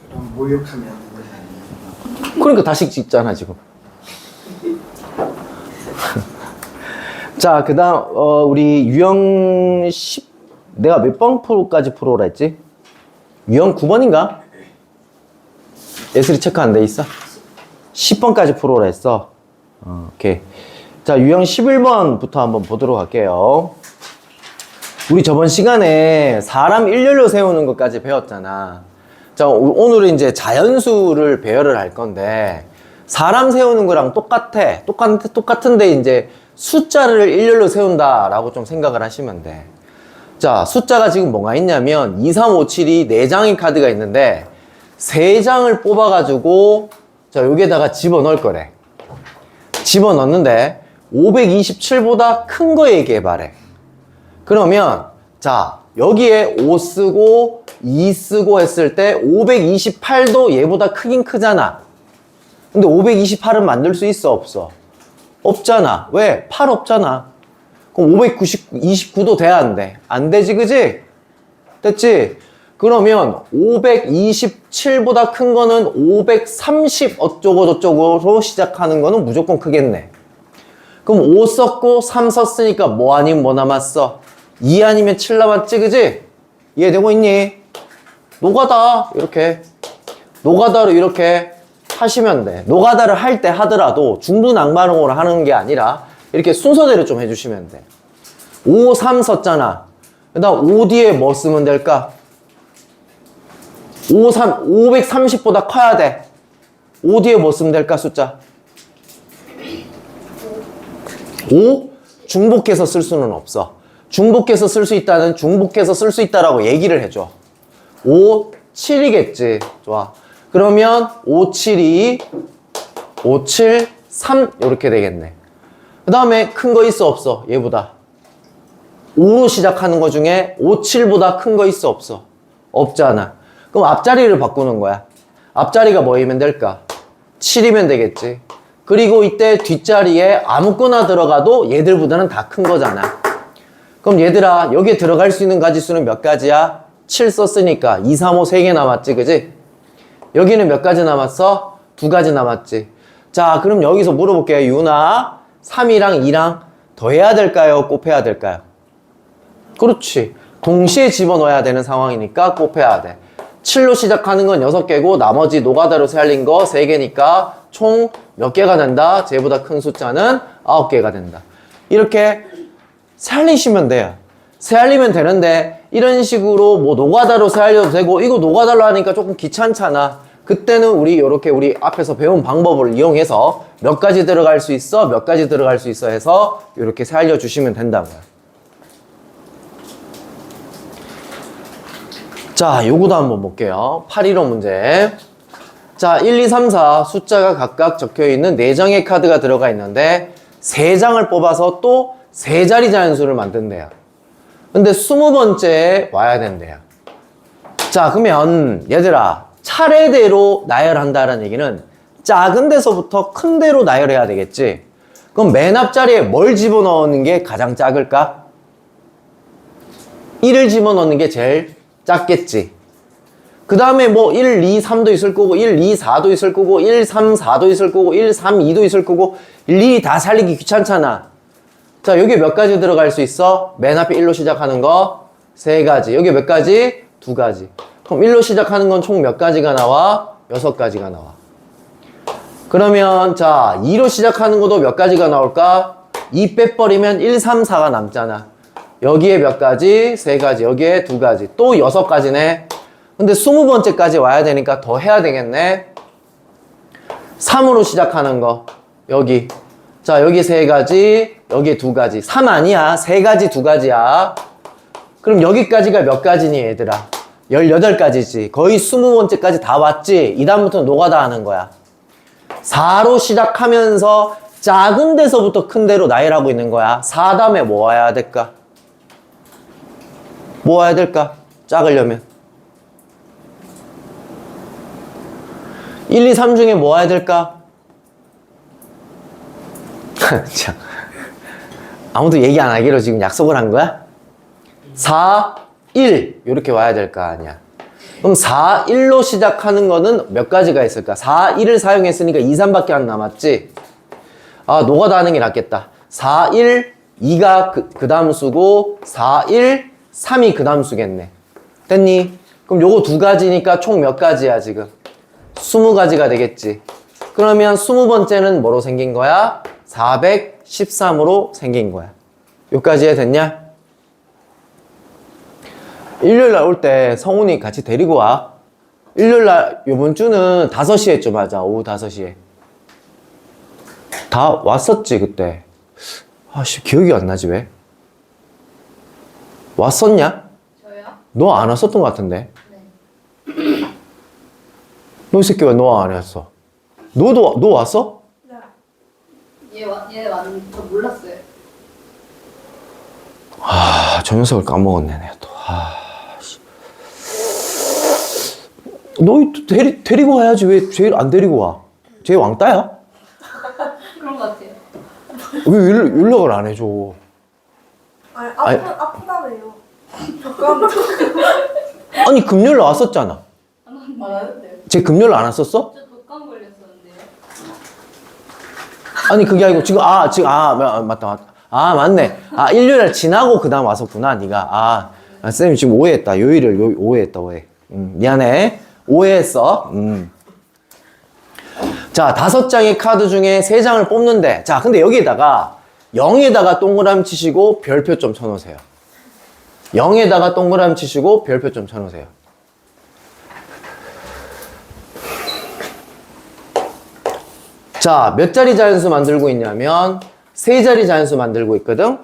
그럼 모욕하면 안 되는 거 아니에요? 그러니까 다시 찍잖아 지금. 자, 그 다음 우리 유형 10 내가 몇 번 프로까지 풀어오라 했지? 유형 9번인가? 예술이 체크 안 돼 있어? 10번까지 풀어오라 했어. 오케이. 자, 유형 11번부터 한번 보도록 할게요. 우리 저번 시간에 사람 일렬로 세우는 것까지 배웠잖아. 자, 오늘은 이제 자연수를 배열을 할 건데, 사람 세우는 거랑 똑같은데 이제 숫자를 일렬로 세운다라고 좀 생각을 하시면 돼. 자, 숫자가 지금 뭐가 있냐면 2, 3, 5, 7이 4장의 카드가 있는데 3장을 뽑아가지고 자, 여기에다가 집어넣을 거래. 집어넣는데 527보다 큰 거 얘기해봐래. 그러면 자, 여기에 5 쓰고 2 쓰고 했을 때 528도 얘보다 크긴 크잖아. 근데 528은 만들 수 있어 없어? 없잖아. 왜? 8 없잖아. 그럼 529도 돼야 안 돼? 안 되지, 그지? 됐지? 그러면 527보다 큰 거는 530 어쩌고 저쩌고로 시작하는 거는 무조건 크겠네. 그럼 5 썼고 3 썼으니까 뭐 아니면 뭐 남았어? 2 아니면 7 남았지, 그지? 이해되고 있니? 노가다 이렇게 노가다로 이렇게 하시면 돼. 노가다를 할 때 하더라도 중부낭만으로 하는 게 아니라 이렇게 순서대로 좀 해주시면 돼. 5, 3 썼잖아. 그 다음 5 뒤에 뭐 쓰면 될까? 5, 3, 530보다 커야 돼. 5 뒤에 뭐 쓰면 될까, 숫자? 5? 중복해서 쓸 수는 없어. 중복해서 쓸 수 있다는 중복해서 쓸 수 있다라고 얘기를 해줘. 5, 7이겠지. 좋아. 그러면 5, 7이 5, 7, 3 이렇게 되겠네. 그 다음에 큰 거 있어 없어? 얘보다 5로 시작하는 거 중에 5, 7보다 큰 거 있어 없어? 없잖아. 그럼 앞자리를 바꾸는 거야. 앞자리가 뭐이면 될까? 7이면 되겠지. 그리고 이때 뒷자리에 아무거나 들어가도 얘들보다는 다 큰 거잖아. 그럼 얘들아, 여기에 들어갈 수 있는 가지수는 몇 가지야? 7 썼으니까 2, 3, 5 3개 남았지, 그지? 여기는 몇 가지 남았어? 2가지 남았지. 자, 그럼 여기서 물어볼게요. 유나, 3이랑 2랑 더해야 될까요? 곱해야 될까요? 그렇지. 동시에 집어넣어야 되는 상황이니까 곱해야 돼. 7로 시작하는 건 6개고 나머지 노가다로 살린 거 3개니까 총 몇 개가 된다? 쟤보다 큰 숫자는 9개가 된다. 이렇게 살리시면 돼요. 살리면 되는데 이런 식으로 뭐 노가다로 살려도 되고 이거 노가다로 하니까 조금 귀찮잖아. 그때는 우리 이렇게 우리 앞에서 배운 방법을 이용해서 몇 가지 들어갈 수 있어? 몇 가지 들어갈 수 있어? 해서 이렇게 살려주시면 된다고요. 자, 요거도 한번 볼게요. 815 문제. 자, 1, 2, 3, 4 숫자가 각각 적혀있는 4장의 카드가 들어가 있는데 3장을 뽑아서 또 3자리 자연수를 만든대요. 근데 20번째에 와야 된대요. 자, 그러면 얘들아, 차례대로 나열한다는 얘기는 작은 데서부터 큰 데로 나열해야 되겠지. 그럼 맨 앞자리에 뭘 집어넣는 게 가장 작을까? 1을 집어넣는 게 제일 작겠지. 그 다음에 뭐 1, 2, 3도 있을 거고 1, 2, 4도 있을 거고 1, 3, 4도 있을 거고 1, 3, 2도 있을 거고 1, 2 다 살리기 귀찮잖아. 자, 여기 몇 가지 들어갈 수 있어? 맨 앞에 1로 시작하는 거 3가지. 여기 몇 가지? 2가지. 그럼 1로 시작하는 건 총 몇 가지가 나와? 6가지가 나와. 그러면 자, 2로 시작하는 것도 몇 가지가 나올까? 2 빼버리면 1, 3, 4가 남잖아. 여기에 몇 가지? 3가지. 여기에 2가지. 또 6가지네. 근데 20번째까지 와야 되니까 더 해야 되겠네. 3으로 시작하는 거. 여기. 자, 여기 3가지. 여기에 2가지. 3 아니야. 3가지, 2가지야. 그럼 여기까지가 몇 가지니, 얘들아? 18가지지. 거의 20번째까지 다 왔지? 이 다음부터 노가다 하는 거야. 4로 시작하면서 작은 데서부터 큰 데로 나열하고 있는 거야. 4 다음에 뭐 와야 될까? 뭐 와야 될까? 작으려면. 1, 2, 3 중에 뭐 와야 될까? 참. 아무도 얘기 안 하기로 지금 약속을 한 거야? 4, 1 이렇게 와야 될 거 아니야. 그럼 4, 1로 시작하는 거는 몇 가지가 있을까? 4, 1을 사용했으니까 2, 3밖에 안 남았지? 아, 노가다 하는 게 낫겠다. 4, 1, 2가 그 다음 수고 4, 1, 3이 그 다음 수겠네. 됐니? 그럼 요거 두 가지니까 총 몇 가지야 지금? 20가지가 되겠지. 그러면 20번째는 뭐로 생긴 거야? 413으로 생긴 거야. 여기까지 해 됐냐? 일요일날 올 때 성훈이 같이 데리고 와. 일요일날 요번 주는 5시에 했죠. 맞아. 오후 5시에. 다 왔었지 그때. 아씨 기억이 안 나지 왜? 왔었냐? 저요? 너 안 왔었던 것 같은데. 네. 너 이 새끼 왜 너 안 왔어? 너 왔어? 네. 얘 왔는데 저 몰랐어요. 아, 저 녀석을 까먹었네 내가 또. 아, 씨. 너 데리고 와야지 왜 쟤를 안 데리고 와? 쟤 왕따야? 그런 것 같아요. 왜 연락을 안 해줘? 아니, 아프다며요. 잠깐만. 아니 금요일 나왔었잖아. 안 하는데요? 쟤 금요일 안 왔었어? 저 독감 걸렸었는데요. 아니 그게 아니고 지금 맞다. 아 맞네. 아 일요일 지나고 그 다음 왔었구나 네가. 쌤이 지금 오해했다. 요일을 오해했다 오해. 미안해. 오해했어. 자 5장의 카드 중에 3장을 뽑는데 자 근데 여기에다가 0에다가 동그라미 치시고 별표 좀 쳐놓으세요. 0에다가 동그라미 치시고 별표 좀 쳐놓으세요. 자, 몇 자리 자연수 만들고 있냐면 3자리 자연수 만들고 있거든.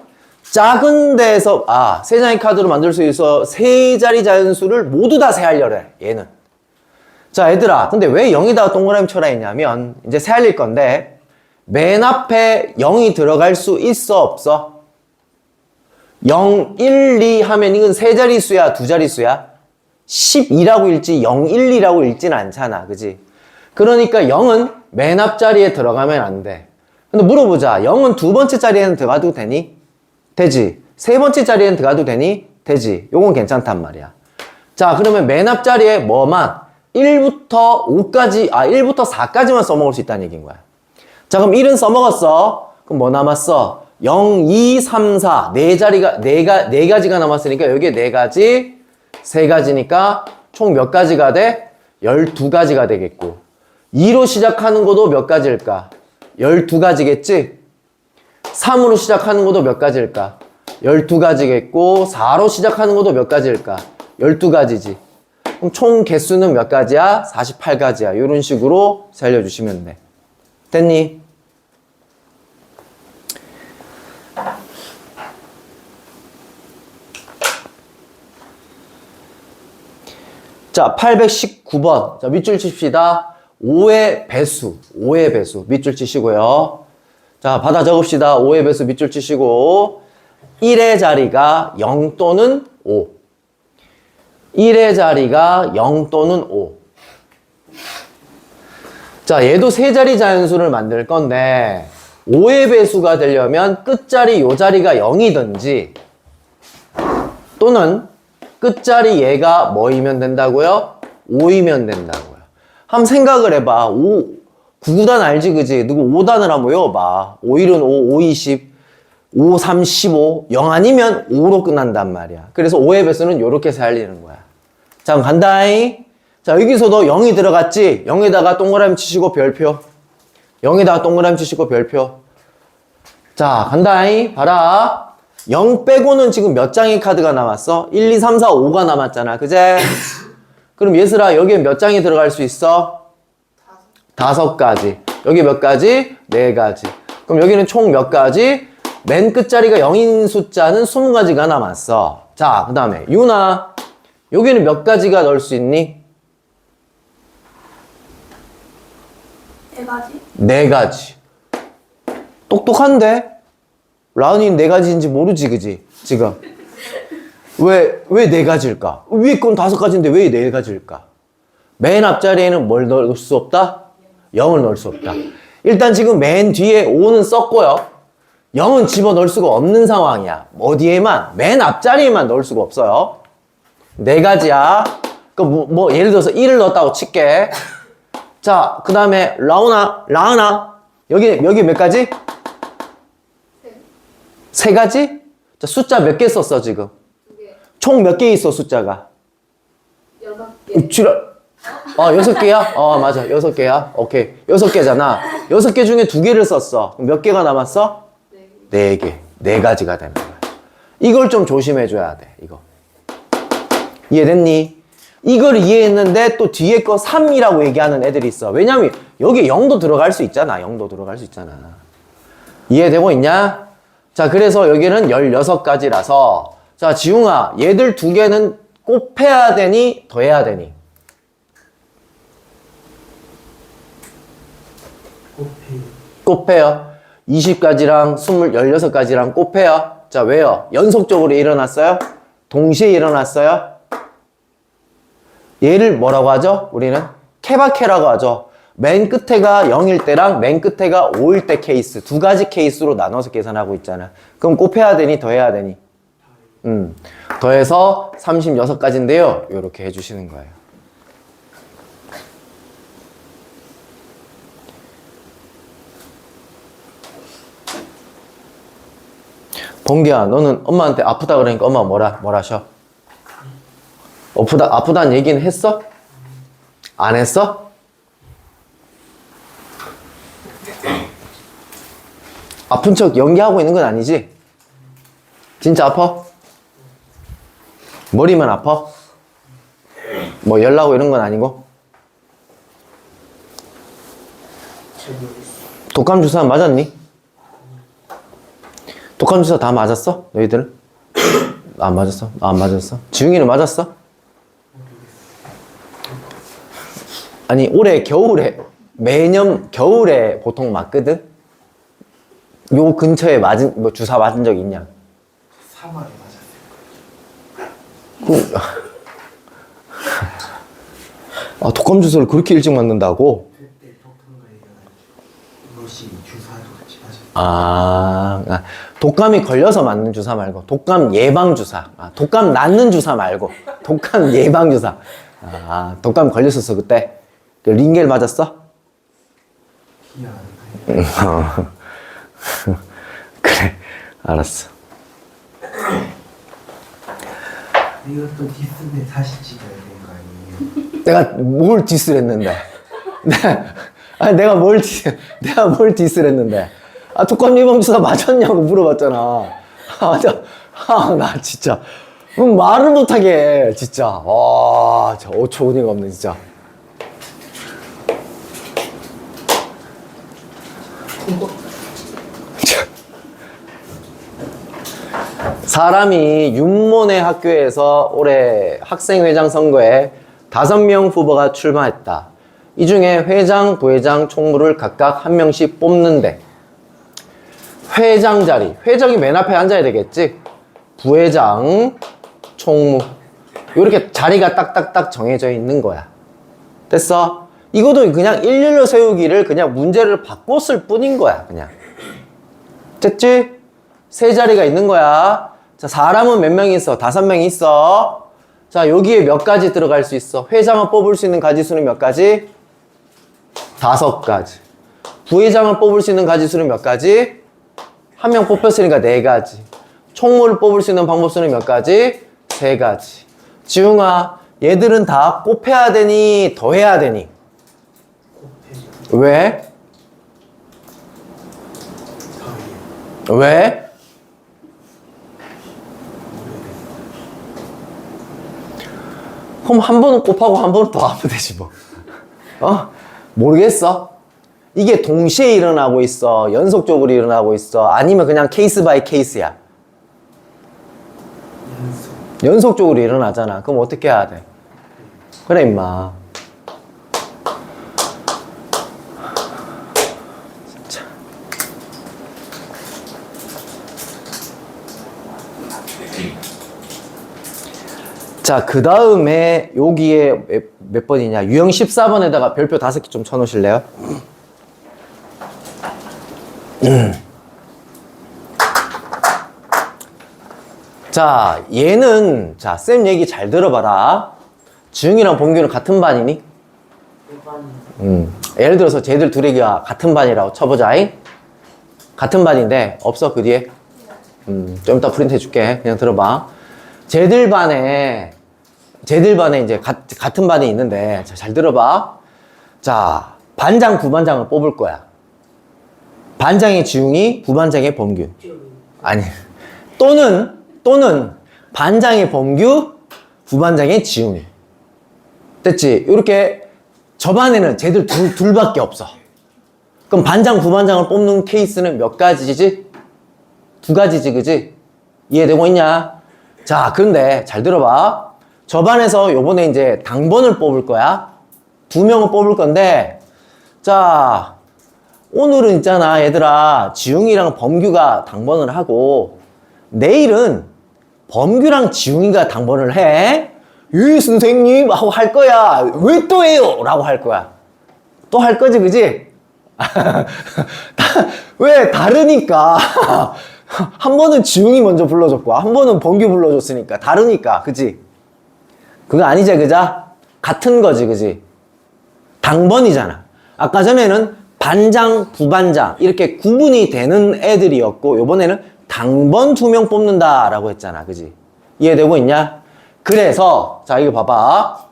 작은 데서 3장의 카드로 만들 수 있어 3자리 자연수를 모두 다 세하려고 해. 얘는. 자, 얘들아. 근데 왜 0에다가 동그라미 쳐라 했냐면 이제 세할릴 건데 맨 앞에 0이 들어갈 수 있어 없어? 0, 1, 2 하면 이건 3자릿수야 2자릿수야? 12라고 읽지 0, 1, 2라고 읽지는 않잖아. 그지? 그러니까 0은 맨 앞자리에 들어가면 안 돼. 근데 물어보자. 0은 두 번째 자리에는 들어가도 되니? 되지. 세 번째 자리에는 들어가도 되니? 되지. 요건 괜찮단 말이야. 자, 그러면 맨 앞자리에 뭐만? 1부터 5까지, 1부터 4까지만 써먹을 수 있다는 얘기인 거야. 자, 그럼 1은 써먹었어. 그럼 뭐 남았어? 0, 2, 3, 4. 네 가지가 남았으니까 여기에 4가지, 3가지니까 총 몇 가지가 돼? 12가지가 되겠고. 2로 시작하는 것도 몇 가지일까? 12가지겠지? 3으로 시작하는 것도 몇 가지일까? 12가지겠고 4로 시작하는 것도 몇 가지일까? 12가지지. 그럼 총 개수는 몇 가지야? 48가지야. 이런 식으로 살려주시면 돼. 됐니? 자, 819번. 자, 밑줄 칩시다. 5의 배수. 밑줄 치시고요. 자, 받아 적읍시다. 5의 배수 밑줄 치시고 1의 자리가 0 또는 5. 1의 자리가 0 또는 5. 자, 얘도 세 자리 자연수를 만들 건데 5의 배수가 되려면 끝자리 요 자리가 0이든지 또는 끝자리 얘가 뭐이면 된다고요? 5이면 된다고요. 한번 생각을 해봐. 9구단 알지 그지? 누구 5단을 한번 외워봐. 5일은 5, 5, 20, 5, 3, 15 0 아니면 5로 끝난단 말이야. 그래서 5의 배수는 요렇게 살리는 거야. 자, 그럼 간다잉. 자, 여기서도 0이 들어갔지? 0에다가 동그라미 치시고 별표. 0에다가 동그라미 치시고 별표. 자, 간다잉. 봐라. 0 빼고는 지금 몇 장의 카드가 남았어? 1, 2, 3, 4, 5가 남았잖아. 그제? 그럼 얘들아, 여기에 몇 장이 들어갈 수 있어? 5가지. 여기 몇 가지? 4가지. 그럼 여기는 총 몇 가지? 맨 끝자리가 0인 숫자는 20가지가 남았어. 자, 그 다음에 유나. 여기는 몇 가지가 넣을 수 있니? 4가지? 4가지. 똑똑한데? 라은이 4가지인지 모르지, 그지? 지금. 왜 4가지일까? 위에 건 5가지인데 왜 4가지일까? 맨 앞자리에는 뭘 넣을 수 없다? 0을 넣을 수 없다. 일단 지금 맨 뒤에 5는 썼고요. 0은 집어넣을 수가 없는 상황이야. 어디에만? 맨 앞자리에만 넣을 수가 없어요. 4가지야. 그 뭐 예를 들어서 1을 넣었다고 칠게. 자, 그 다음에 라은아 여기 몇 가지? 세 가지? 자, 숫자 몇 개 썼어 지금? 2개, 총 몇 개 있어 숫자가? 6개. 지랄. 6개야? 맞아. 6개야. 오케이. 6개잖아. 6개 중에 2개를 썼어. 그럼 몇 개가 남았어? 4개. 4가지가 되는 거야. 이걸 좀 조심해줘야 돼, 이거. 이해됐니? 이걸 이해했는데 또 뒤에 거 3이라고 얘기하는 애들이 있어. 왜냐면 여기 0도 들어갈 수 있잖아. 0도 들어갈 수 있잖아. 이해되고 있냐? 자, 그래서 여기는 16가지라서 자, 지웅아, 얘들 2개는 곱해야 되니 더해야 되니? 곱해요. 20가지랑 16가지랑 곱해요. 자, 왜요? 연속적으로 일어났어요? 동시에 일어났어요? 얘를 뭐라고 하죠? 우리는 케바케라고 하죠. 맨 끝에가 0일 때랑 맨 끝에가 5일 때 케이스 2가지 케이스로 나눠서 계산하고 있잖아. 그럼 곱해야 되니 더해야 되니? 더해서 36가지인데요. 이렇게 해주시는 거예요. 범기야, 너는 엄마한테 아프다 그러니까 엄마 뭐라 하셔? 아프다는 얘기는 했어? 안 했어? 아픈 척 연기하고 있는 건 아니지? 진짜 아파? 머리만 아파? 뭐 열나고 이런 건 아니고? 독감 주사 맞았니? 독감 주사 다 맞았어? 너희들은? 안 맞았어? 안 맞았어? 지웅이는 맞았어? 아니 올해 겨울에 매년 겨울에 보통 맞거든? 요 근처에 뭐 주사 맞은 적 있냐? 3월에 맞았어요. 독감 주사를 그렇게 일찍 맞는다고? 그때 독감과 얘기해가지고 이것이 주사도 같이 맞았어요. 독감이 걸려서 맞는 주사 말고 독감 예방 주사. 독감 낫는 주사 말고 독감 예방 주사. 독감 걸렸었어 그때. 그 링겔 맞았어? 기억 안 나요. 그래, 알았어. 이것도 디스플레이 다시 찍어야 되는 거 아니에요? 내가 뭘 디스를 했는데? 내가 뭘 디스를 했는데? 독감 예방 주사 맞았냐고 물어봤잖아. 나 진짜 말을 못하게 해, 진짜. 와, 진짜 어처구니가 없네 진짜. 사람이 윤모네 학교에서 올해 학생회장 선거에 5명 후보가 출마했다. 이 중에 회장, 부회장, 총무를 각각 1명씩 뽑는데 회장 자리, 회장이 맨 앞에 앉아야 되겠지? 부회장, 총무 이렇게 자리가 딱딱딱 정해져 있는 거야. 됐어? 이것도 그냥 일렬로 세우기를 그냥 문제를 바꿨을 뿐인 거야 그냥. 됐지? 3자리가 있는 거야. 자, 사람은 몇 명 있어? 5명 있어. 자, 여기에 몇 가지 들어갈 수 있어? 회장을 뽑을 수 있는 가지수는 몇 가지? 5가지. 부회장을 뽑을 수 있는 가지수는 몇 가지? 1명 뽑혔으니까 4가지. 총무를 뽑을 수 있는 방법수는 몇 가지? 3가지. 지웅아, 얘들은 다 곱해야 되니 더해야 되니? 왜? 왜? 그럼 한 번은 곱하고 한 번은 더하면 되지 뭐. 모르겠어. 이게 동시에 일어나고 있어? 연속적으로 일어나고 있어? 아니면 그냥 케이스 바이 케이스야? 연속적으로 일어나잖아. 그럼 어떻게 해야 돼? 그래 임마. 진짜. 자, 그 다음에 여기에 몇 번이냐? 유형 14번에다가 별표 5개 좀 쳐놓으실래요? 자, 얘는, 자, 쌤 얘기 잘 들어봐라. 지웅이랑 범규는 같은 반이니? 예를 들어서 쟤들 둘이가 같은 반이라고 쳐보자잉. 같은 반인데 없어 그 뒤에? 좀 이따 프린트 해줄게. 그냥 들어봐. 쟤들 반에 이제 같은 반이 있는데 잘 들어봐. 자, 반장 부반장을 뽑을 거야. 반장의 지웅이, 부반장의 범규. 아니, 또는 반장의 범규, 부반장의 지웅이. 됐지? 이렇게 저 반에는 쟤들 둘밖에 없어. 그럼 반장, 부반장을 뽑는 케이스는 몇 가지지? 2가지지, 그지? 이해되고 있냐? 자, 그런데 잘 들어봐. 저 반에서 요번에 이제 당번을 뽑을 거야. 2명을 뽑을 건데, 자, 오늘은 있잖아, 얘들아. 지웅이랑 범규가 당번을 하고, 내일은 범규랑 지웅이가 당번을 해. 예, 선생님! 하고 할 거야. 왜 또 해요? 라고 할 거야. 또 할 거지, 그지? 왜? 다르니까. 한 번은 지웅이 먼저 불러줬고, 한 번은 범규 불러줬으니까. 다르니까, 그지? 그거 아니지, 그자? 같은 거지, 그지? 당번이잖아. 아까 전에는 반장, 부반장, 이렇게 구분이 되는 애들이었고, 요번에는 당번 2명 뽑는다라고 했잖아, 그지? 이해되고 있냐? 그래서, 자, 이거 봐봐.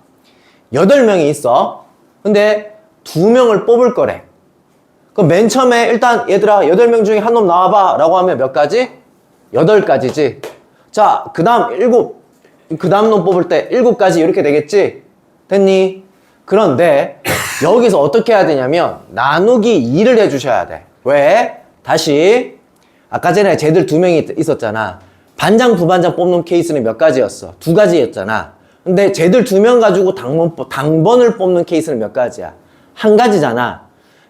8명이 있어. 근데 2명을 뽑을 거래. 그럼 맨 처음에 일단 얘들아 8명 중에 한 놈 나와봐 라고 하면 몇 가지? 8가지지. 자, 그 다음 놈 뽑을 때 7가지 이렇게 되겠지? 됐니? 그런데 여기서 어떻게 해야 되냐면 나누기 2를 해주셔야 돼. 왜? 다시 아까 전에 쟤들 2명이 있었잖아. 반장 부반장 뽑는 케이스는 몇 가지였어? 2가지였잖아. 근데 쟤들 2명 가지고 당번을 뽑는 케이스는 몇 가지야? 1가지잖아.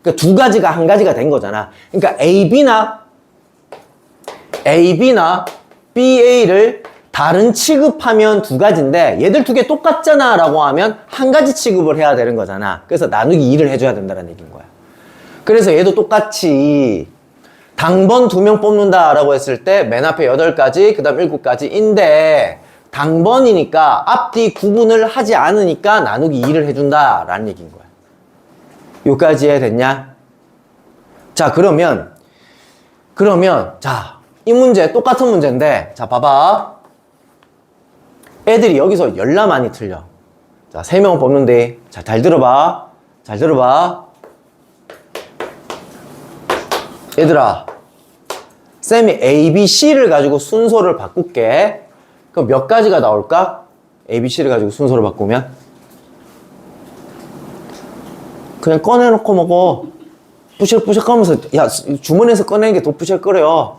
그러니까 2가지가 1가지가 된 거잖아. 그러니까 AB나 BA를 다른 취급하면 2가지인데 얘들 2개 똑같잖아 라고 하면 1가지 취급을 해야 되는 거잖아. 그래서 나누기 2를 해줘야 된다는 얘기인 거야. 그래서 얘도 똑같이 당번 2명 뽑는다 라고 했을 때 맨 앞에 8가지 그 다음 7가지인데 당번이니까 앞뒤 구분을 하지 않으니까 나누기 2를 해준다 라는 얘기인 거야. 여기까지 이해됐냐? 자, 그러면 자, 이 문제 똑같은 문제인데 자, 봐봐. 애들이 여기서 열나 많이 틀려. 자, 3명 뽑는데 자, 잘 들어봐. 얘들아, 쌤이 A, B, C를 가지고 순서를 바꿀게. 그럼 몇 가지가 나올까? A, B, C를 가지고 순서를 바꾸면? 그냥 꺼내놓고 먹어. 뿌실뿌실 하면서, 야, 주머니에서 꺼내는 게 더 뿌실거려요.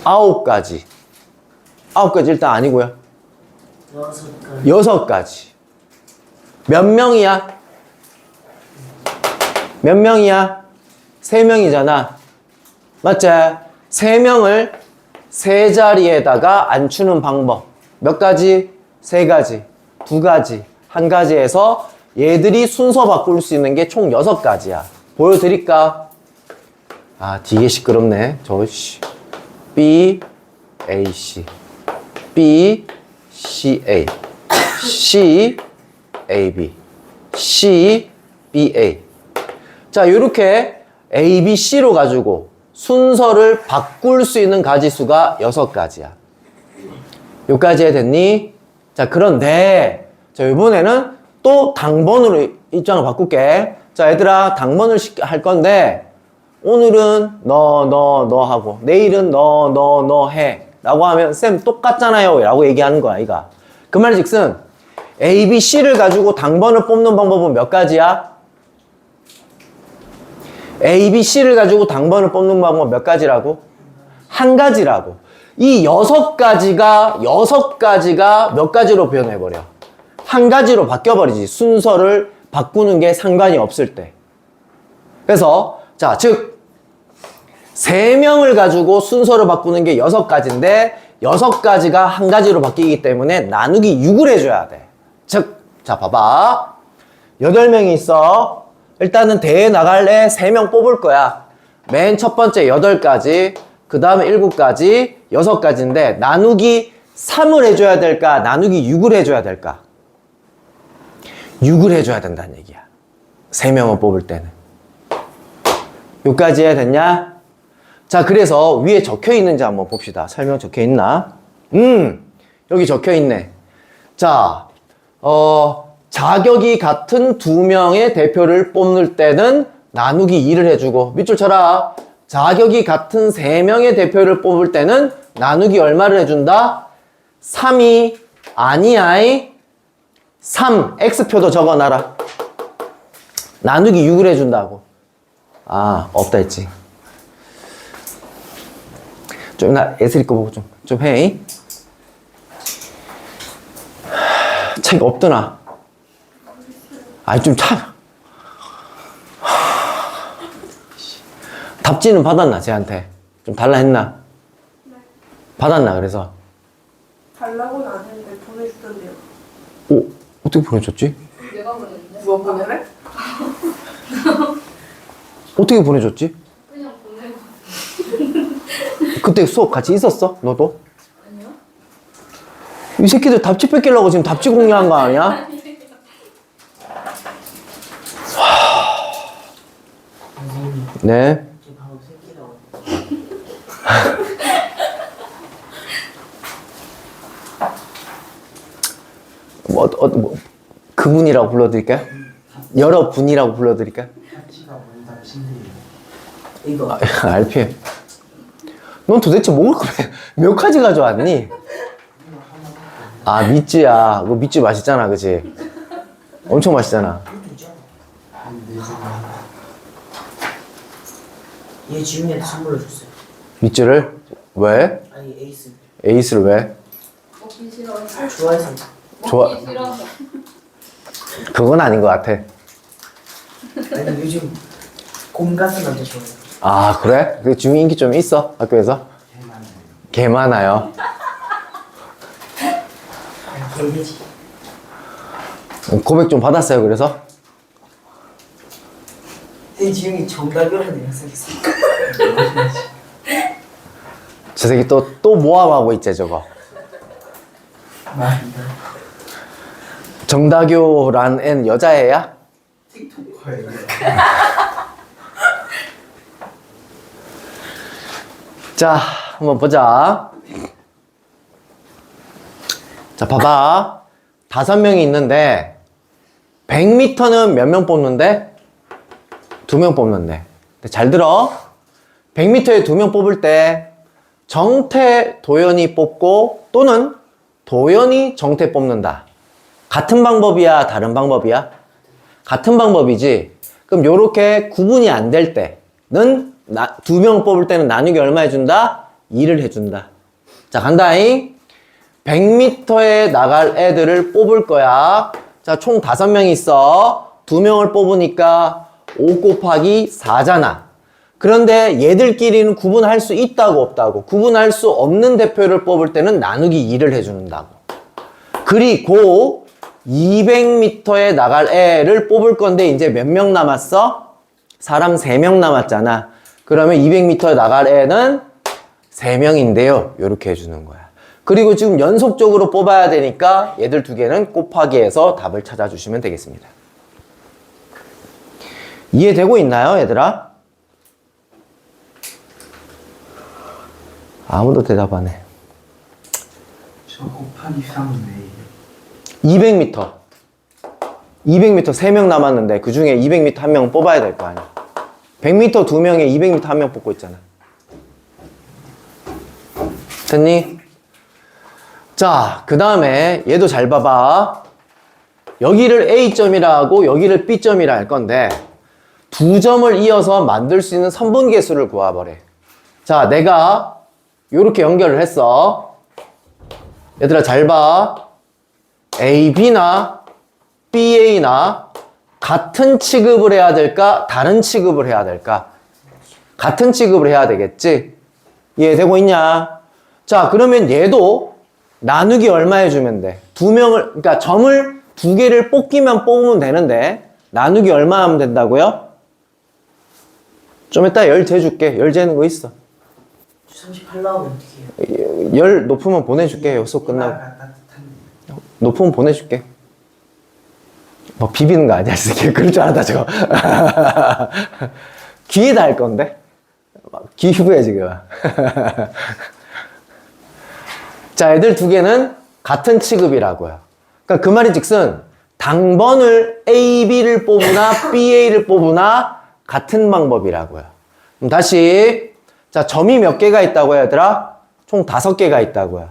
9가지. 9가지 일단 아니고요. 6가지. 몇 명이야? 3명이잖아. 맞지? 3명을 세 자리에다가 앉추는 방법. 몇 가지? 3가지. 2가지. 1가지에서 얘들이 순서 바꿀 수 있는 게 총 6가지야. 보여드릴까? 아, 되게 시끄럽네. B, A, C. B, C, A. C, A, B. C, B, A. 자, 요렇게 A, B, C로 가지고 순서를 바꿀 수 있는 가지수가 6가지야. 여기까지 해됐니? 자, 그런데, 자, 이번에는 또 당번으로 입장을 바꿀게. 자, 얘들아, 당번을 할 건데, 오늘은 너 하고, 내일은 너 해. 라고 하면, 쌤, 똑같잖아요. 라고 얘기하는 거야, 이가. 그 말 즉슨, A, B, C를 가지고 당번을 뽑는 방법은 몇 가지야? A, B, C를 가지고 당번을 뽑는 방법은 몇 가지라고? 1가지라고. 이 6가지가 몇 가지로 변해버려? 1가지로 바뀌어버리지. 순서를 바꾸는 게 상관이 없을 때. 그래서, 자, 즉, 3명을 가지고 순서를 바꾸는 게 6가지인데, 6가지가 1가지로 바뀌기 때문에 나누기 6을 해줘야 돼. 즉, 자, 봐봐. 8명이 있어. 일단은 대회 나갈래 3명 뽑을 거야. 맨 첫 번째 8가지, 그 다음에 7가지, 6가지인데 나누기 3을 해줘야 될까? 나누기 6을 해줘야 될까? 6을 해줘야 된다는 얘기야. 3명을 뽑을 때는. 여기까지 해야 됐냐? 자, 그래서 위에 적혀 있는지 한번 봅시다. 설명 적혀 있나? 여기 적혀 있네. 자, 자격이 같은 2명의 대표를 뽑을 때는 나누기 2를 해주고, 밑줄 쳐라. 자격이 같은 3명의 대표를 뽑을 때는 나누기 얼마를 해준다? 3이 아니야이 3, X표도 적어놔라. 나누기 6을 해준다고. 아, 없다 했지. 좀, 나 예슬이 거 보고 좀 해. 책 없더나? 아니, 좀 참. 답지는 받았나, 쟤한테? 좀 달라 했나? 네. 받았나, 그래서? 달라고는 안 했는데 보내주던데요. 오, 어떻게 보내줬지? 내가 보냈는데. 누가 보내래? 어떻게 보내줬지? 그냥 보내고. 그때 수업 같이 있었어? 너도? 아니요? 이 새끼들 답지 뺏기려고 지금 답지 공유한 거 아니야? 선생님, 네. 저 방금 새끼라고. 그분이라고 불러드릴까요? 여러분이라고 불러드릴까요? 파티가 뭔가 신기해요. 이거 RPM. 넌 도대체 먹을 거몇 가지 가져왔니? 아, 밑지야. 그거 밑지 맛있잖아, 그치? 엄청 맛있잖아. 얘 지훈이한테 선물로 줬어요. 밑지를? 왜? 아니 에이스 에이스를 왜? 먹기 싫어. 좋아해서. 좋아. 먹기 싫어. 그건 아닌 것 같아. 아니 요즘 곰 같은 남자 좋아해요. 아, 그래? 그 지금 인기 좀 있어? 학교에서? 개 많아요. 개돼지. 고백 좀 받았어요, 그래서? 내 지훈이 정답이라는 내가 생겼어. 저 새끼 또 모함하고 있지, 저거. 말이다. 정다교란 애는 여자애야? 틱톡커예요. 자, 한번 보자. 자, 봐봐. 5명이 있는데 100m는 몇 명 뽑는데? 2명 뽑는데. 잘 들어. 100m에 2명 뽑을 때 정태, 도연이 뽑고 또는 도연이, 정태 뽑는다. 같은 방법이야? 다른 방법이야? 같은 방법이지. 그럼 요렇게 구분이 안 될 때는 2명 뽑을 때는 나누기 얼마 해준다? 2를 해준다. 자, 간다잉. 100m에 나갈 애들을 뽑을 거야. 자, 총 5명이 있어. 2명을 뽑으니까 5 곱하기 4잖아. 그런데 얘들끼리는 구분할 수 있다고 없다고? 구분할 수 없는 대표를 뽑을 때는 나누기 2를 해준다고. 그리고 200m에 나갈 애를 뽑을 건데 이제 몇 명 남았어? 사람 3명 남았잖아. 그러면 200m에 나갈 애는 3명인데요. 이렇게 해주는 거야. 그리고 지금 연속적으로 뽑아야 되니까 얘들 2개는 곱하기 해서 답을 찾아주시면 되겠습니다. 이해되고 있나요, 얘들아? 아무도 대답 안 해. 저 곱하기 3은 왜예요? 200m. 200m 3명 남았는데 그 중에 200m 1명 뽑아야 될 거 아니야. 100m 2명에 200m 1명 뽑고 있잖아. 됐니? 자, 그 다음에 얘도 잘 봐봐. 여기를 A점이라 고 여기를 B점이라 할 건데 2점을 이어서 만들 수 있는 선분계수를 구해보래. 자, 내가 요렇게 연결을 했어. 얘들아 잘 봐. AB나 BA나 같은 취급을 해야 될까? 다른 취급을 해야 될까? 같은 취급을 해야 되겠지? 이해되고 있냐? 자, 그러면 얘도 나누기 얼마 해주면 돼? 2명을, 그러니까 점을 2개를 뽑기만 뽑으면 되는데 나누기 얼마 하면 된다고요? 좀 이따 열 재줄게. 열 재는 거 있어. 38 나오면 어떻게 해요? 열 높으면 보내줄게. 수업 끝나고. 따뜻한데. 높으면 보내줄게. 뭐 비비는 거 아니야, 이 새끼. 그럴 줄 알았다, 저거. 귀에다 할 건데? 기후에 지금. 자, 애들 두 개는 같은 취급이라고요. 그러니까 그 말인 즉슨 당번을 A, B를 뽑으나 B, A를 뽑으나 같은 방법이라고요. 그럼 다시 자, 점이 몇 개가 있다고요, 얘들아? 총 5개가 있다고요.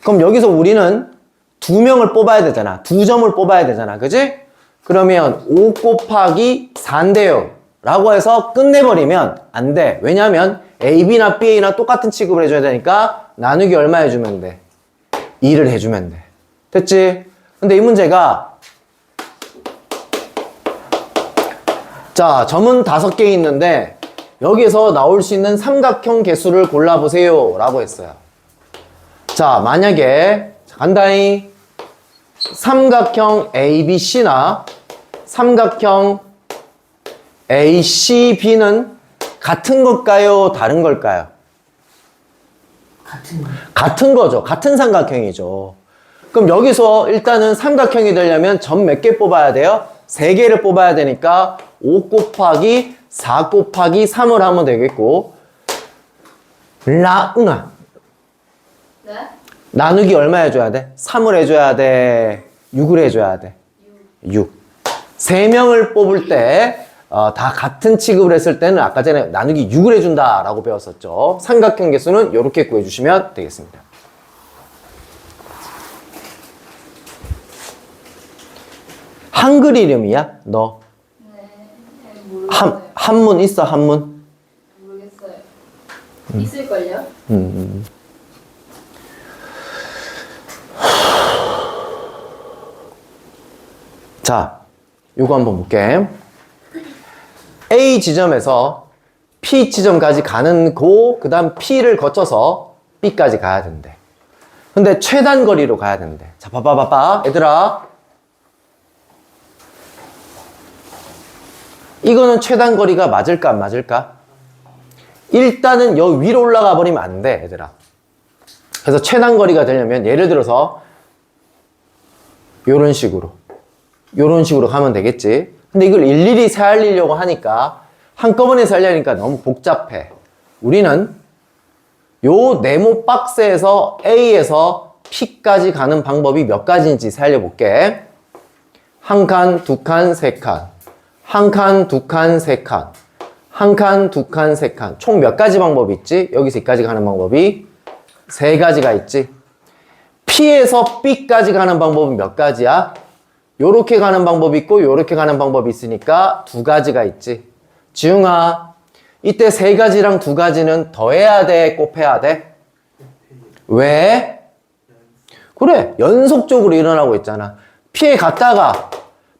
그럼 여기서 우리는 2명을 뽑아야 되잖아. 2점을 뽑아야 되잖아. 그지? 그러면 5 곱하기 4인데요 라고 해서 끝내버리면 안 돼. 왜냐면 A, B나 B, A나 똑같은 취급을 해줘야 되니까 나누기 얼마 해주면 돼? 2를 해주면 돼. 됐지? 근데 이 문제가 자, 점은 5개 있는데 여기서 나올 수 있는 삼각형 개수를 골라보세요 라고 했어요. 자, 만약에 간다이 삼각형 ABC나 삼각형 ACB는 같은 걸까요? 다른 걸까요? 같은 거. 같은 거죠. 같은 삼각형이죠. 그럼 여기서 일단은 삼각형이 되려면 점 몇 개 뽑아야 돼요? 3개를 뽑아야 되니까 5 곱하기 4 곱하기 3을 하면 되겠고 응아 네? 나누기 얼마 해줘야 돼? 3을 해줘야 돼? 6을 해줘야 돼? 6. 3명을 뽑을 때 다 같은 취급을 했을 때는 아까 전에 나누기 6을 해준다 라고 배웠었죠. 삼각형 개수는 이렇게 구해주시면 되겠습니다. 한글 이름이야? 너? 네. 모르겠어요. 한문 있어? 한문? 모르겠어요. 있을걸요? 자, 요거 한번 볼게. A 지점에서 P 지점까지 가는 그 다음 P를 거쳐서 B까지 가야 된대. 근데 최단 거리로 가야 된대. 자, 봐봐. 얘들아. 이거는 최단 거리가 맞을까, 안 맞을까? 일단은 여기 위로 올라가 버리면 안 돼, 얘들아. 그래서 최단 거리가 되려면 예를 들어서 요런 식으로 가면 되겠지. 근데 이걸 일일이 살리려고 하니까 한꺼번에 살려니까 너무 복잡해. 우리는 요 네모 박스에서 A에서 P까지 가는 방법이 몇 가지인지 살려볼게. 한 칸, 두 칸, 세 칸. 한 칸, 두 칸, 세 칸. 한 칸, 두 칸, 세 칸. 총 몇 가지 방법이 있지? 여기서 여기까지 가는 방법이 3가지가 있지. P에서 B까지 가는 방법은 몇 가지야? 요렇게 가는 방법이 있고 요렇게 가는 방법이 있으니까 2가지가 있지. 지웅아, 이때 3가지랑 2가지는 더해야 돼? 곱해야 돼? 왜? 그래, 연속적으로 일어나고 있잖아. P에 갔다가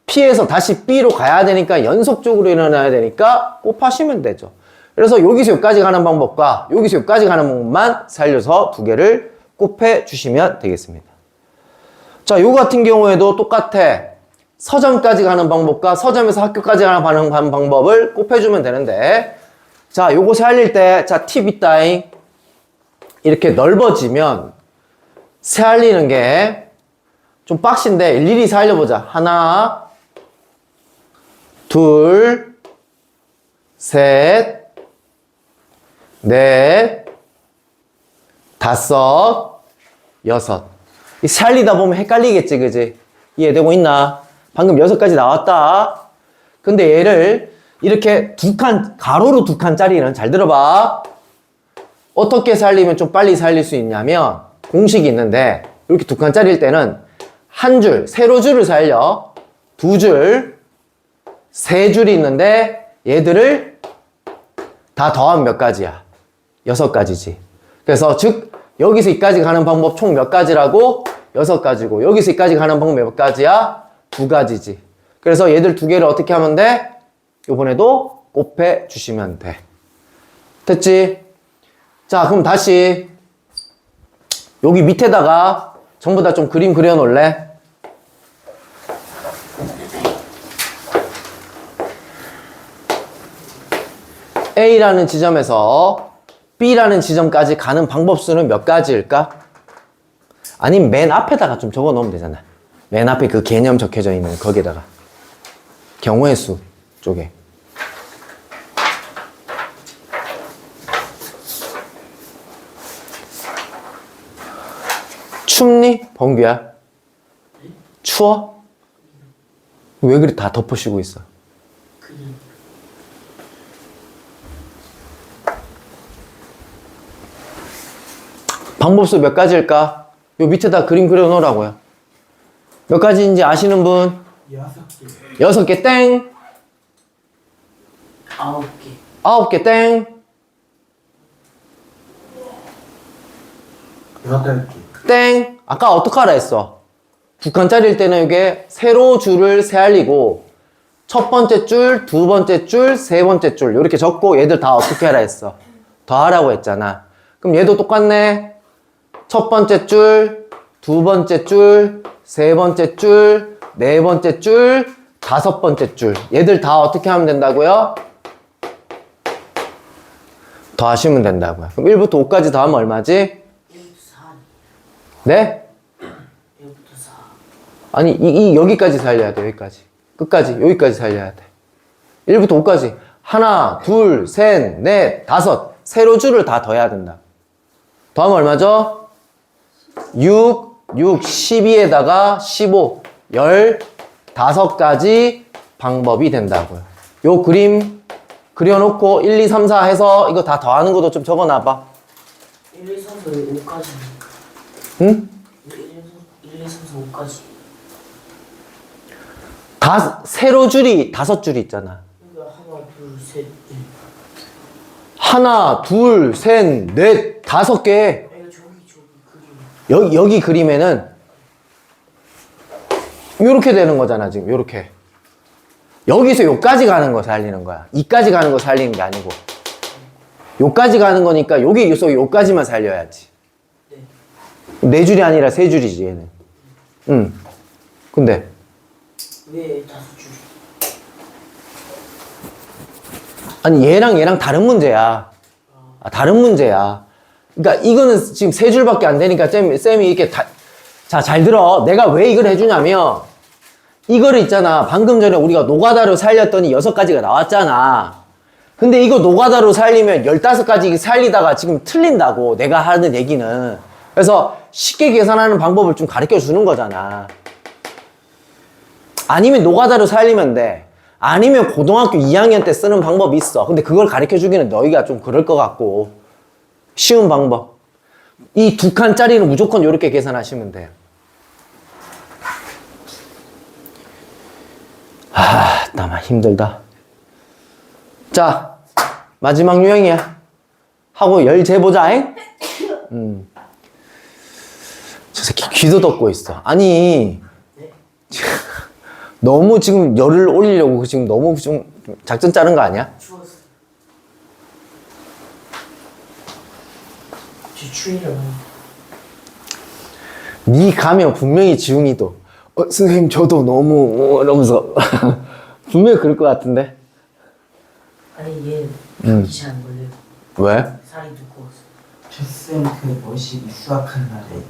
P에서 다시 B로 가야 되니까 연속적으로 일어나야 되니까 곱하시면 되죠. 그래서 여기서 여기까지 가는 방법과 여기서 여기까지 가는 방법만 살려서 2개를 곱해 주시면 되겠습니다. 자, 요거 같은 경우에도 똑같아. 서점까지 가는 방법과 서점에서 학교까지 가는 방법을 곱해주면 되는데, 자, 요거 살릴 때, 자, 팁 있다잉. 이렇게 넓어지면 살리는 게 좀 빡신데 일일이 살려보자. 하나, 둘, 셋, 넷, 다섯, 여섯. 이 살리다 보면 헷갈리겠지, 그지? 이해되고 있나? 방금 6가지 나왔다. 근데 얘를 이렇게 가로로 2칸짜리는 잘 들어봐. 어떻게 살리면 좀 빨리 살릴 수 있냐면 공식이 있는데 이렇게 2칸짜리일 때는 한 줄, 세로 줄을 살려. 2줄, 3줄이 있는데 얘들을 다 더하면 몇 가지야? 6가지지. 그래서 즉 여기서 여기까지 가는 방법 총 몇 가지라고? 6가지고 여기서 여기까지 가는 방법 몇 가지야? 2가지지. 그래서 얘들 2개를 어떻게 하면 돼? 요번에도 곱해 주시면 돼. 됐지? 자, 그럼 다시 여기 밑에다가 전부 다 좀 그림 그려 놓을래? A라는 지점에서 B라는 지점까지 가는 방법 수는 몇 가지일까? 아니면 맨 앞에다가 좀 적어 놓으면 되잖아. 맨 앞에 그 개념 적혀져 있는 거기에다가. 경우의 수 쪽에. 춥니? 범규야? 추워? 왜 그리 다 덮어씌고 있어? 방법수 몇 가지일까? 요 밑에다 그림 그려 놓으라고요. 몇 가지인지 아시는 분? 6개. 6개 땡! 9개. 9개 땡! 8개. 땡! 아까 어떡하라 했어? 두 칸짜리일 때는 이게 세로 줄을 세알리고 첫 번째 줄, 두 번째 줄, 세 번째 줄 이렇게 적고 얘들 다 어떻게 하라 했어? 더하라고 했잖아. 그럼 얘도 똑같네. 첫 번째 줄, 두 번째 줄, 세 번째 줄, 네 번째 줄, 다섯 번째 줄. 얘들 다 어떻게 하면 된다고요? 더하시면 된다고요. 그럼 1부터 5까지 더하면 얼마지? 1부터 4. 네? 1부터 4. 아니, 여기까지 살려야 돼, 여기까지. 끝까지, 여기까지 살려야 돼. 1부터 5까지. 하나, 둘, 셋, 넷, 다섯. 세로 줄을 다 더해야 된다. 더하면 얼마죠? 6, 12에다가 15, 15가지 방법이 된다고요. 요 그림 그려놓고 1, 2, 3, 4 해서 이거 다 더하는 것도 좀 적어놔봐. 1, 2, 3, 4, 5까지. 응? 1, 2, 3, 4, 5까지. 세로 줄이 5줄이 있잖아. 그러니까 하나, 둘, 셋, 넷. 하나, 둘, 셋, 넷, 5개. 이거 저기 그림. 여기 그림에는 요렇게 되는 거잖아, 지금. 요렇게. 여기서 요까지 가는 거 살리는 거야. 이까지 가는 거 살리는 게 아니고. 요까지 가는 거니까 여기 요까지만 살려야지. 네. 4줄이 아니라 3줄이지, 얘는. 응. 근데 왜 5줄? 아니 얘랑 다른 문제야. 다른 문제야. 그러니까 이거는 지금 3줄밖에 안 되니까 쌤이 이렇게 자, 잘 들어. 내가 왜 이걸 해주냐면 이거를 있잖아. 방금 전에 우리가 노가다로 살렸더니 6가지가 나왔잖아. 근데 이거 노가다로 살리면 15가지 살리다가 지금 틀린다고, 내가 하는 얘기는. 그래서 쉽게 계산하는 방법을 좀 가르쳐 주는 거잖아. 아니면 노가다로 살리면 돼. 아니면 고등학교 2학년 때 쓰는 방법이 있어. 근데 그걸 가르쳐 주기는 너희가 좀 그럴 것 같고. 쉬운 방법. 이 2칸짜리는 무조건 이렇게 계산하시면 돼요. 나만 힘들다. 자, 마지막 유형이야. 하고 열 재보자잉. 저 새끼 귀도 덮고 있어. 아니, 너무 지금 열을 올리려고 지금 너무 좀 작전 짜는 거 아니야? 추웠어. 추위를. 니 가면 분명히 지웅이도 선생님 저도 너무 이러면서 분명히 그럴 것 같은데. 아니 얘 감기 잘안 걸려요. 왜? 살이 두꺼워서. 첫쌤 그 뭐시 수학한 날에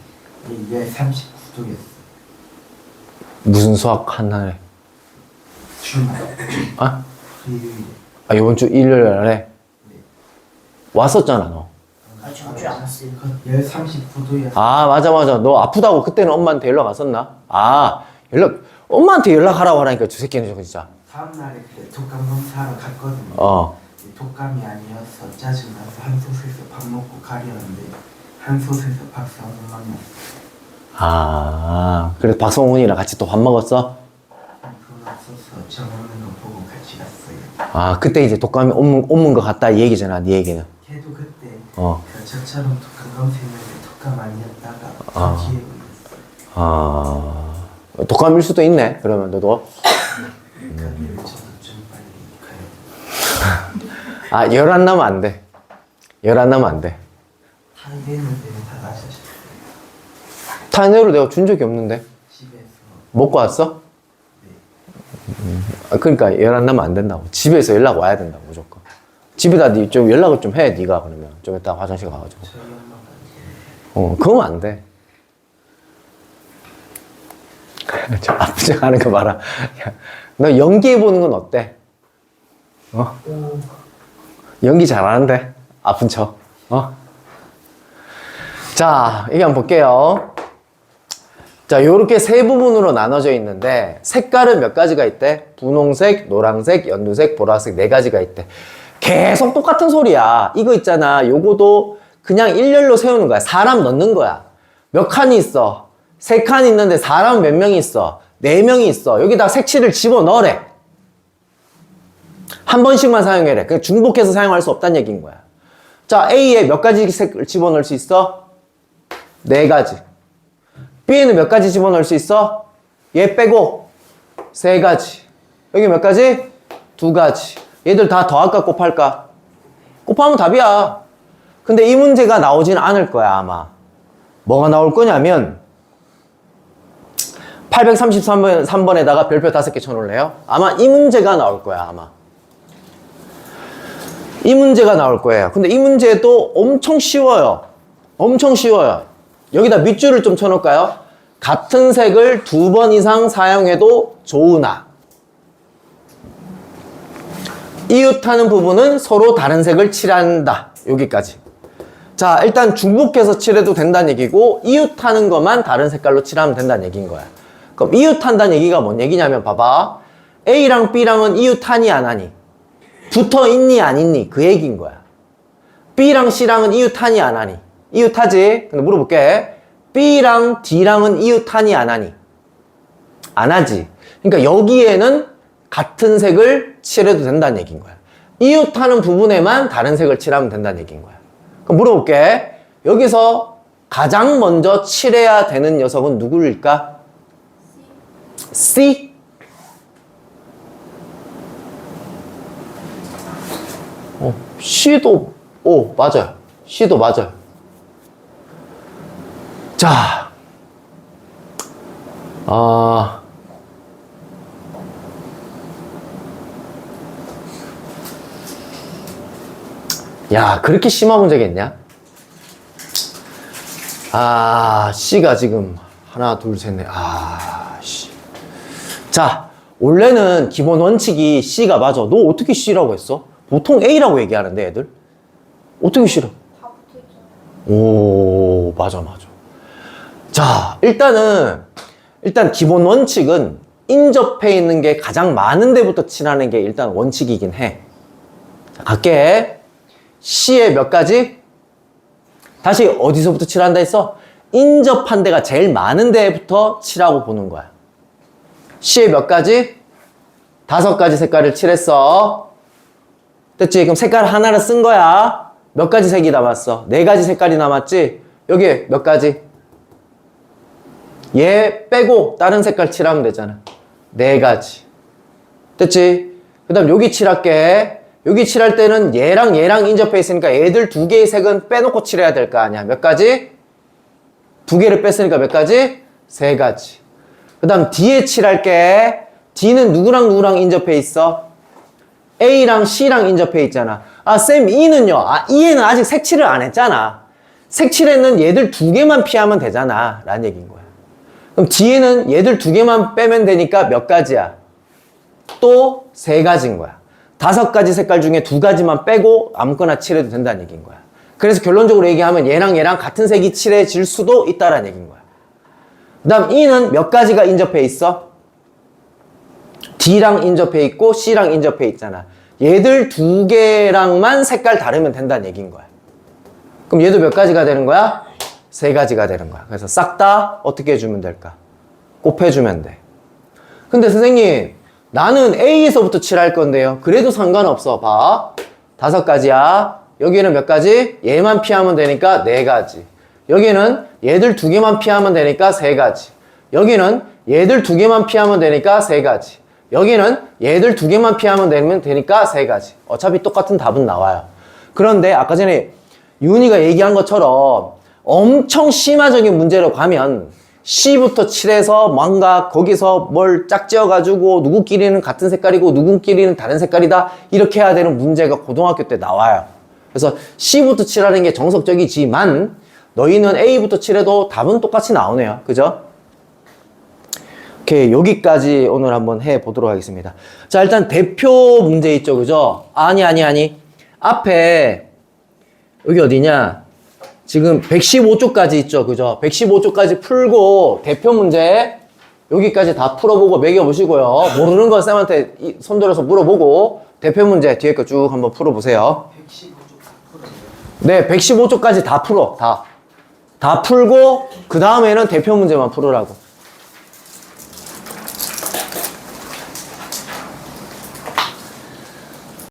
얘 39도였어. 무슨 수학 한 날에? 주말. 아? 일요일에. 아, 이번 주 일요일에 왔었잖아 너. 아 저번 주에 안 왔어요. 얘 39도였어. 아, 맞아. 너 아프다고 그때는 엄마한테 연락 왔었나? 아, 엄마한테 연락하라고 하라니까 저 새끼는 저거 진짜. 다음날에 그래 독감 검사하러 갔거든요. 독감이 아니어서 짜증나서 한솥에서 밥 먹고 가려는데 한솥에서 박사님 만났어. 아, 그래서 박성훈이랑 같이 또 밥 먹었어? 그건 없어서 저 먹는 거 보고 같이 갔어요. 아, 그때 이제 독감이 옮은 거 같다 이 얘기잖아, 네 얘기는. 걔도 그때 어. 그 저처럼 독감 검사했는데 독감 아니었다가 아. 뒤에 걸렸어. 독감일 수도 있네, 그러면 너도. 그러니까 저도 좀 빨리 가요. 아, 열 안 나면 안 돼. 열 안 나면 안 돼. 타이레놀 때문에 다 마셨어요. 타이레놀 내가 준 적이 없는데. 집에서. 먹고 왔어? 그러니까 열 안 나면 안 된다고. 집에서 연락 와야 된다고, 무조건. 집에다 좀 연락을 좀 해, 네가 그러면. 좀 이따 화장실 가가지고. 저희 엄마가 그러면 안 돼. 저 아프지 않은 거 봐라. 야, 너 연기해보는 건 어때? 연기 잘하는데? 아픈 척. 자, 이게 한번 볼게요. 자, 요렇게 세 부분으로 나눠져 있는데, 색깔은 몇 가지가 있대? 분홍색, 노란색, 연두색, 보라색 네 가지가 있대. 계속 똑같은 소리야. 이거 있잖아. 요거도 그냥 일렬로 세우는 거야. 사람 넣는 거야. 몇 칸이 있어? 3칸 있는데 사람 몇 명이 있어? 4명이 있어. 여기다 색칠을 집어넣으래. 한 번씩만 사용해래. 그냥 중복해서 사용할 수 없다는 얘기인 거야. 자, A에 몇 가지 색을 집어넣을 수 있어? 4가지. B에는 몇 가지 집어넣을 수 있어? 얘 빼고 3가지. 여기 몇 가지? 2가지. 얘들 다 더할까 곱할까? 곱하면 답이야. 근데 이 문제가 나오진 않을 거야, 아마. 뭐가 나올 거냐면 833번에다가 별표 5개 쳐놓을래요? 아마 이 문제가 나올 거야, 아마. 이 문제가 나올 거예요. 근데 이 문제도 엄청 쉬워요. 엄청 쉬워요. 여기다 밑줄을 좀 쳐놓을까요? 같은 색을 2번 이상 사용해도 좋으나 이웃하는 부분은 서로 다른 색을 칠한다. 여기까지. 자, 일단 중복해서 칠해도 된다는 얘기고 이웃하는 것만 다른 색깔로 칠하면 된다는 얘기인 거야. 그럼 이웃한다는 얘기가 뭔 얘기냐면 봐봐. A랑 B랑은 이웃하니 안 하니? 붙어 있니 안 있니? 그 얘기인 거야. B랑 C랑은 이웃하니 안 하니? 이웃하지? 근데 물어볼게. B랑 D랑은 이웃하니 안 하니? 안 하지. 그러니까 여기에는 같은 색을 칠해도 된다는 얘기인 거야. 이웃하는 부분에만 다른 색을 칠하면 된다는 얘기인 거야. 그럼 물어볼게. 여기서 가장 먼저 칠해야 되는 녀석은 누구일까? C? C도, 맞아요. C도 맞아요. 자, 야, 그렇게 심한 문제겠냐? C가 지금 하나, 둘, 셋, 넷. 씨. 자, 원래는 기본 원칙이 C가 맞아. 너 어떻게 C라고 했어? 보통 A라고 얘기하는데, 애들? 어떻게 C라고? 다 붙어있잖아요. 오, 맞아. 자, 일단 기본 원칙은 인접해 있는 게 가장 많은 데부터 칠하는 게 일단 원칙이긴 해. 자, 갈게. C에 몇 가지? 다시 어디서부터 칠한다 했어? 인접한 데가 제일 많은 데부터 칠하고 보는 거야. C에 몇 가지? 5가지 색깔을 칠했어. 됐지? 그럼 색깔 하나를 쓴 거야. 몇 가지 색이 남았어? 4가지 색깔이 남았지? 여기 몇 가지? 얘 빼고 다른 색깔 칠하면 되잖아. 4가지. 됐지? 그 다음 여기 칠할게. 여기 칠할 때는 얘랑 인접해 있으니까 얘들 2개의 색은 빼놓고 칠해야 될 거 아니야. 몇 가지? 2개를 뺐으니까 몇 가지? 3가지. 그 다음 D에 칠할게. D는 누구랑 인접해 있어? A랑 C랑 인접해 있잖아. 쌤, E는요? E에는 아직 색칠을 안 했잖아. 색칠에는 얘들 2개만 피하면 되잖아. 라는 얘기인 거야. 그럼 D에는 얘들 2개만 빼면 되니까 몇 가지야? 또 3가지인 거야. 5가지 색깔 중에 2가지만 빼고 아무거나 칠해도 된다는 얘기인 거야. 그래서 결론적으로 얘기하면 얘랑 같은 색이 칠해질 수도 있다라는 얘기인 거야. 그 다음 E는 몇 가지가 인접해 있어? D랑 인접해 있고 C랑 인접해 있잖아. 얘들 2개랑만 색깔 다르면 된다는 얘기인 거야. 그럼 얘도 몇 가지가 되는 거야? 3가지가 되는 거야. 그래서 싹 다 어떻게 해주면 될까? 곱해주면 돼. 근데 선생님, 나는 A에서부터 칠할 건데요. 그래도 상관없어. 봐. 5가지야. 여기는 몇 가지? 얘만 피하면 되니까 4가지. 여기는 얘들 2개만 피하면 되니까 3가지. 여기는 얘들 2개만 피하면 되니까 3가지. 여기는 얘들 2개만 피하면 되니까 3가지. 어차피 똑같은 답은 나와요. 그런데 아까 전에 윤희가 얘기한 것처럼 엄청 심화적인 문제로 가면 C부터 칠해서 뭔가 거기서 뭘 짝지어가지고 누구끼리는 같은 색깔이고 누구끼리는 다른 색깔이다 이렇게 해야 되는 문제가 고등학교 때 나와요. 그래서 C부터 칠하는 게 정석적이지만 너희는 A부터 칠해도 답은 똑같이 나오네요. 그죠? 오케이, 여기까지 오늘 한번 해보도록 하겠습니다. 자, 일단 대표 문제 있죠, 그죠? 아니. 앞에, 여기 어디냐? 지금 115쪽까지 있죠, 그죠? 115쪽까지 풀고, 대표 문제, 여기까지 다 풀어보고 매겨보시고요. 모르는 건 쌤한테 손 들어서 물어보고, 대표 문제 뒤에 거 쭉 한번 풀어보세요. 115쪽 다 풀어요. 네, 115쪽까지 다 풀어, 다 풀고, 그 다음에는 대표 문제만 풀으라고.